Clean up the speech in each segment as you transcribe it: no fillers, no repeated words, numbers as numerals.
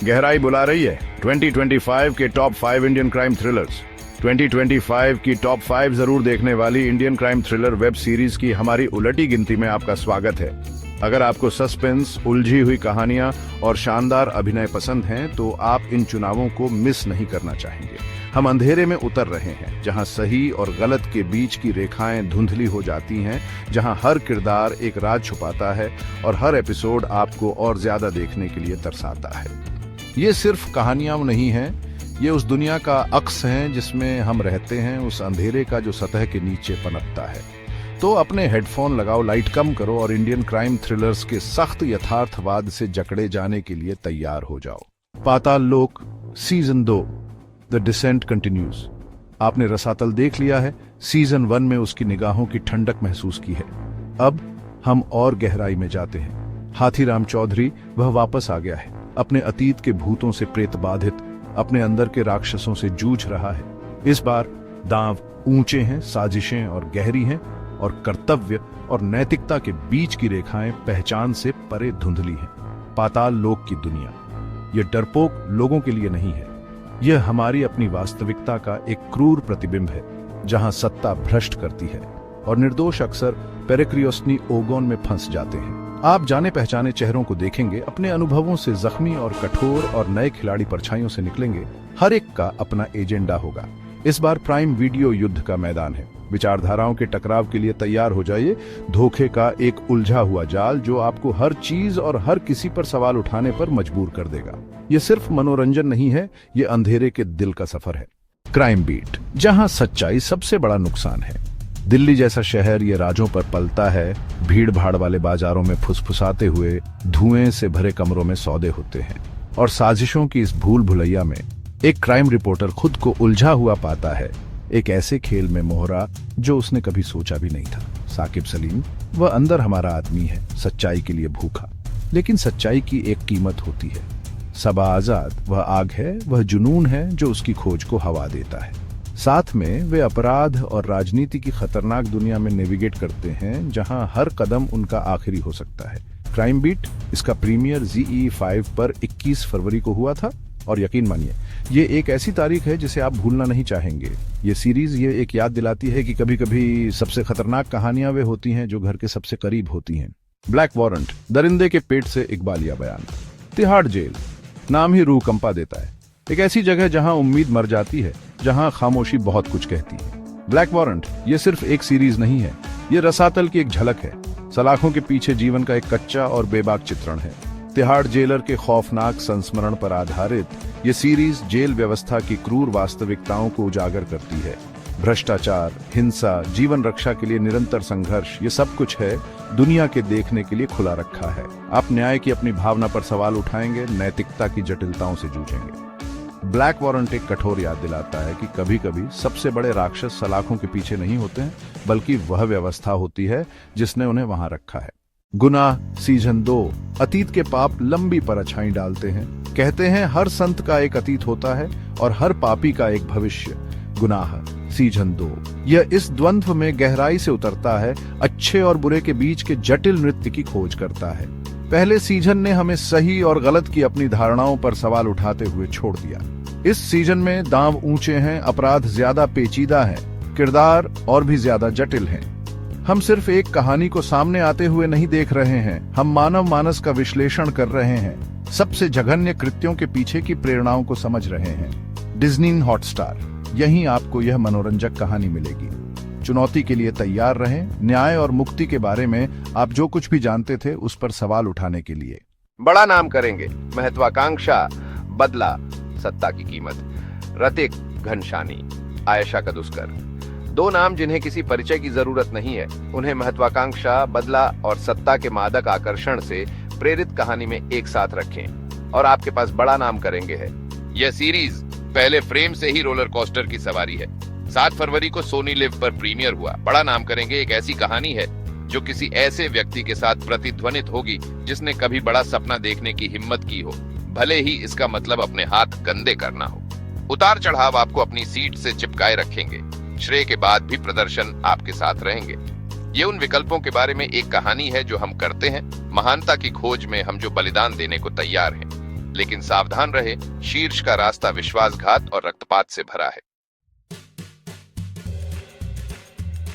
गहराई बुला रही है 2025 के टॉप 5 इंडियन क्राइम थ्रिलर्स। 2025 की टॉप 5 जरूर देखने वाली Indian crime thriller web series की हमारी उलटी गिनती में आपका स्वागत है। अगर आपको सस्पेंस, उलझी हुई कहानियां और शानदार अभिनय पसंद हैं तो आप इन चुनावों को मिस नहीं करना चाहेंगे। हम अंधेरे में उतर रहे हैं, जहां सही और गलत के बीच की रेखाएं धुंधली हो जाती हैं, जहां हर किरदार एक राज छुपाता है और हर एपिसोड आपको और ज्यादा देखने के लिए तरसाता है। ये सिर्फ कहानियां नहीं हैं, ये उस दुनिया का अक्स हैं जिसमें हम रहते हैं, उस अंधेरे का जो सतह के नीचे पनपता है। तो अपने हेडफोन लगाओ, लाइट कम करो और इंडियन क्राइम थ्रिलर्स के सख्त यथार्थवाद से जकड़े जाने के लिए तैयार हो जाओ। पाताल लोक सीजन 2 द डिसेंट कंटिन्यूज। आपने रसातल देख लिया है, सीजन 1 में उसकी निगाहों की ठंडक महसूस की है। अब हम और गहराई में जाते हैं। हाथीराम चौधरी वह वापस आ गया है, अपने अतीत के भूतों से प्रेत बाधित, अपने अंदर के राक्षसों से जूझ रहा है। इस बार दांव ऊंचे हैं, साजिशें और गहरी हैं, और कर्तव्य और नैतिकता के बीच की रेखाएं पहचान से परे धुंधली हैं। पाताल लोक की दुनिया ये डरपोक लोगों के लिए नहीं है, यह हमारी अपनी वास्तविकता का एक क्रूर प्रतिबिंब है, जहां सत्ता भ्रष्ट करती है और निर्दोष अक्सर पेरिक्लियोस्नी ओगोन में फंस जाते हैं। आप जाने पहचाने चेहरों को देखेंगे, अपने अनुभवों से जख्मी और कठोर और नए खिलाड़ी परछाइयों से निकलेंगे। हर एक का अपना एजेंडा होगा। इस बार प्राइम वीडियो युद्ध का मैदान है। विचारधाराओं के टकराव के लिए तैयार हो जाइए। धोखे का एक उलझा हुआ जाल जो आपको हर चीज और हर किसी पर सवाल उठाने पर मजबूर कर देगा। ये सिर्फ मनोरंजन नहीं है, ये अंधेरे के दिल का सफर है। क्राइम बीट, जहां सच्चाई सबसे बड़ा नुकसान है। दिल्ली जैसा शहर ये राजों पर पलता है। भीड़ भाड़ वाले बाजारों में फुसफुसाते हुए धुएं से भरे कमरों में सौदे होते हैं, और साजिशों की इस भूल भुलैया में एक क्राइम रिपोर्टर खुद को उलझा हुआ पाता है, एक ऐसे खेल में मोहरा जो उसने कभी सोचा भी नहीं था। साकिब सलीम वह अंदर हमारा आदमी है, सच्चाई के लिए भूखा, लेकिन सच्चाई की एक कीमत होती है। सबा आजाद वह आग है, वह जुनून है जो उसकी खोज को हवा देता है। साथ में वे अपराध और राजनीति की खतरनाक दुनिया में नेविगेट करते हैं, जहां हर कदम उनका आखिरी हो सकता है। क्राइम बीट, इसका प्रीमियर ZE5 पर 21 फरवरी को हुआ था, और यकीन मानिए ये एक ऐसी तारीख है जिसे आप भूलना नहीं चाहेंगे। ये सीरीज ये एक याद दिलाती है कि कभी कभी सबसे खतरनाक कहानियां वे होती हैं जो घर के सबसे करीब होती हैं। ब्लैक वारंट, दरिंदे के पेट से इकबालिया बयान। तिहाड़ जेल, नाम ही रूह कंपा देता है। एक ऐसी जगह जहां उम्मीद मर जाती है, जहां खामोशी बहुत कुछ कहती है। ब्लैक वारंट ये सिर्फ एक सीरीज नहीं है, ये रसातल की एक झलक है। सलाखों के पीछे जीवन का एक कच्चा और बेबाक चित्रण है। तिहाड़ जेलर के खौफनाक संस्मरण पर आधारित ये सीरीज जेल व्यवस्था की क्रूर वास्तविकताओं को उजागर करती है। भ्रष्टाचार, हिंसा, जीवन रक्षा के लिए निरंतर संघर्ष, ये सब कुछ है दुनिया के देखने के लिए खुला रखा है। आप न्याय की अपनी भावना पर सवाल उठाएंगे, नैतिकता की जटिलताओं से जूझेंगे। ब्लैक वारंट एक कठोर याद दिलाता है कि कभी कभी सबसे बड़े राक्षस सलाखों के पीछे नहीं होते हैं, बल्कि वह व्यवस्था होती है जिसने उन्हें वहां रखा है। गुनाह सीजन 2 अतीत के पाप लंबी परछाई डालते हैं। कहते हैं हर संत का एक अतीत होता है और हर पापी का एक भविष्य। गुनाह सीजन 2 यह इस द्वंद्व में गहराई से उतरता है, अच्छे और बुरे के बीच के जटिल नृत्य की खोज करता है। पहले सीजन ने हमें सही और गलत की अपनी धारणाओं पर सवाल उठाते हुए छोड़ दिया। इस सीजन में दांव ऊंचे हैं, अपराध ज्यादा पेचीदा है, किरदार और भी ज्यादा जटिल हैं। हम सिर्फ एक कहानी को सामने आते हुए नहीं देख रहे हैं, हम मानव मानस का विश्लेषण कर रहे हैं, सबसे जघन्य कृत्यों के पीछे की प्रेरणाओं को समझ रहे हैं। डिज्नी हॉटस्टार, यहीं आपको यह मनोरंजक कहानी मिलेगी। चुनौती के लिए तैयार रहें, न्याय और मुक्ति के बारे में आप जो कुछ भी जानते थे उस पर सवाल उठाने के लिए। बड़ा नाम करेंगे, महत्वाकांक्षा, बदला, सत्ता की कीमत। रतिक घनशानी, आयशा का दुष्कर, दो नाम जिन्हें किसी परिचय की जरूरत नहीं है। उन्हें महत्वाकांक्षा, बदला और सत्ता के मादक आकर्षण से प्रेरित कहानी में एक साथ रखें और आपके पास बड़ा नाम करेंगे है। यह सीरीज पहले फ्रेम से ही रोलर कोस्टर की सवारी है। 7 फरवरी को सोनी लिव पर प्रीमियर हुआ। बड़ा नाम करेंगे एक ऐसी कहानी है जो किसी ऐसे व्यक्ति के साथ प्रतिध्वनित होगी जिसने कभी बड़ा सपना देखने की हिम्मत की हो, भले ही इसका मतलब अपने हाथ गंदे करना हो। उतार चढ़ाव आपको अपनी सीट से चिपकाए रखेंगे, श्रेय के बाद भी प्रदर्शन आपके साथ रहेंगे। ये उन विकल्पों के बारे में एक कहानी है जो हम करते हैं, महानता की खोज में हम जो बलिदान देने को तैयार हैं। लेकिन सावधान रहे, शीर्ष का रास्ता विश्वासघात और रक्तपात से भरा है।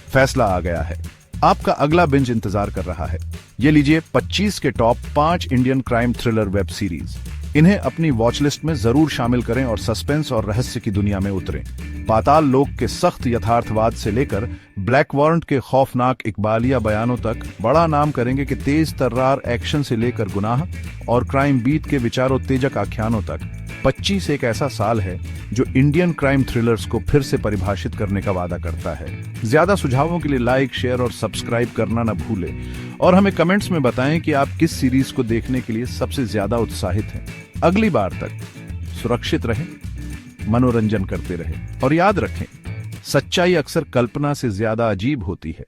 फैसला आ गया है। आपका अगला बिंज इंतजार कर रहा है। ये लीजिए 25 के top 5 Indian crime thriller web series. इन्हें अपनी वॉच लिस्ट में जरूर शामिल करें और सस्पेंस और रहस्य की दुनिया में उतरें। पाताल लोक के सख्त यथार्थवाद से लेकर ब्लैक वारंट के खौफनाक इकबालिया बयानों तक बड़ा नाम करेंगे कि तेज तर्रार एक्शन से लेकर गुनाह और क्राइम बीट के विचारोत्तेजक आख्यानों तक। 25 एक ऐसा साल है जो इंडियन क्राइम थ्रिलर्स को फिर से परिभाषित करने का वादा करता है। ज्यादा सुझावों के लिए लाइक, शेयर और सब्सक्राइब करना न भूलें और हमें कमेंट्स में बताएं कि आप किस सीरीज को देखने के लिए सबसे ज्यादा उत्साहित हैं। अगली बार तक सुरक्षित रहें, मनोरंजन करते रहें और याद रखें, सच्चाई अक्सर कल्पना से ज्यादा अजीब होती है।